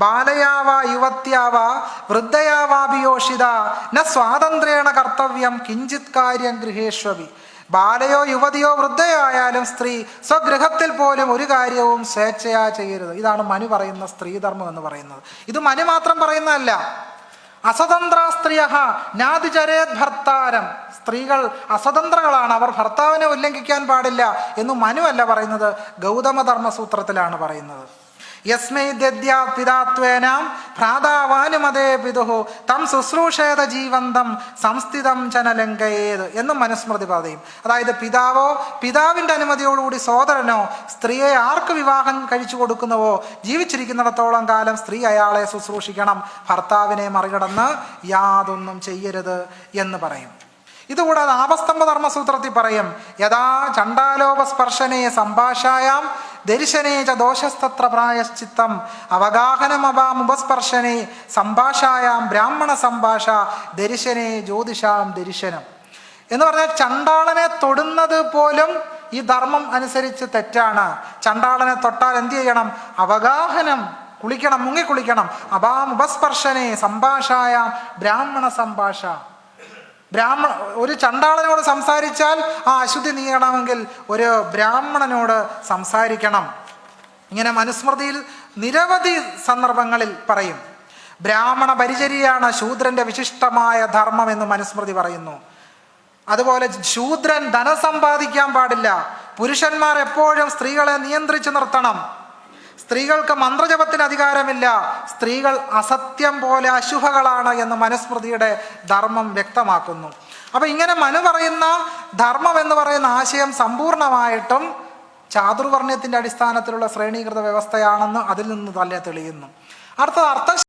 ബാലയാവാ യുവത്യാവാ വൃദ്ധയാവാഭിയോഷിത ന സ്വാതന്ത്ര്യേണ കർത്തവ്യം കിഞ്ചിത് കാര്യം ഗൃഹേഷ്വപി. ബാലയോ യുവതിയോ വൃദ്ധയോ ആയാലും സ്ത്രീ സ്വഗൃഹത്തിൽ പോലും ഒരു കാര്യവും സ്വേച്ഛയാ ചെയ്യരുത്. ഇതാണ് മനു പറയുന്ന സ്ത്രീധർമ്മം എന്ന് പറയുന്നത്. ഇത് മനു മാത്രം പറയുന്നതല്ല. അസ്വതന്ത്ര സ്ത്രീയ നാദിചരേത് ഭർത്താരം. സ്ത്രീകൾ അസ്വതന്ത്രകളാണ്, അവർ ഭർത്താവിനെ ഉല്ലംഘിക്കാൻ പാടില്ല എന്ന് മനു അല്ല പറയുന്നത്, ഗൗതമധർമ്മസൂത്രത്തിലാണ് പറയുന്നത്. യസ്മൈ ദദ്യാത് പിതാത്വേന ഭ്രാതാവാനുമതേ പിതുഹു തം ശുശ്രൂഷേത ജീവന്തം സംസ്ഥിതം ചനലങ്കയേത് എന്നും മനുസ്മൃതി പറയും. അതായത് പിതാവിൻ്റെ അനുമതിയോടുകൂടി സോദരനോ സ്ത്രീയെ ആർക്ക് വിവാഹം കഴിച്ചു കൊടുക്കുന്നുവോ ജീവിച്ചിരിക്കുന്നിടത്തോളം കാലം സ്ത്രീ അയാളെ ശുശ്രൂഷിക്കണം, ഭർത്താവിനെ മറികടന്ന് യാതൊന്നും ചെയ്യരുത് എന്ന് പറയും. ഇതുകൂടാതെ ആപസ്തംഭ ധർമ്മസൂത്രത്തിൽ പറയും, യഥാ ചണ്ഡാലോപസ്പർശനേ സംഭാഷായാം ദർശനേ ച ദോഷസ്തത്ര പ്രായശ്ചിത്തം അവഗാഹനമപാമുപസ്പർശനേ സംഭാഷായാം ബ്രാഹ്മണ സംഭാഷ ദർശനേ ജ്യോതിഷാം ദർശനം എന്ന് പറഞ്ഞാൽ ചണ്ടാളനെ തൊടുന്നത് പോലും ഈ ധർമ്മം അനുസരിച്ച് തെറ്റാണ്. ചണ്ടാളനെ തൊട്ടാൽ എന്ത് ചെയ്യണം? അവഗാഹനം, കുളിക്കണം, മുങ്ങിക്കുളിക്കണം. അപാമുപസ്പർശനേ സംഭാഷായാം ബ്രാഹ്മണ സംഭാഷ. ഒരു ചണ്ടാളനോട് സംസാരിച്ചാൽ ആ അശുദ്ധി നീങ്ങണമെങ്കിൽ ഒരു ബ്രാഹ്മണനോട് സംസാരിക്കണം. ഇങ്ങനെ മനുസ്മൃതിയിൽ നിരവധി സന്ദർഭങ്ങളിൽ പറയും. ബ്രാഹ്മണ പരിചര്യയാണ് ശൂദ്രന്റെ വിശിഷ്ടമായ ധർമ്മം എന്ന് മനുസ്മൃതി പറയുന്നു. അതുപോലെ ശൂദ്രൻ ധനം സമ്പാദിക്കാൻ പാടില്ല. പുരുഷന്മാർ എപ്പോഴും സ്ത്രീകളെ നിയന്ത്രിച്ചു നിർത്തണം. സ്ത്രീകൾക്ക് മന്ത്രജപത്തിന് അധികാരമില്ല. സ്ത്രീകൾ അസത്യം പോലെ അശുഭകളാണ് എന്ന് മനുസ്മൃതിയുടെ ധർമ്മം വ്യക്തമാക്കുന്നു. അപ്പൊ ഇങ്ങനെ മനു പറയുന്ന ധർമ്മം എന്ന് പറയുന്ന ആശയം സമ്പൂർണമായിട്ടും ചാതുർവർണ്ണ്യത്തിന്റെ അടിസ്ഥാനത്തിലുള്ള ശ്രേണീകൃത വ്യവസ്ഥയാണെന്ന് അതിൽ നിന്ന് തന്നെ തെളിയുന്നു. അടുത്തത്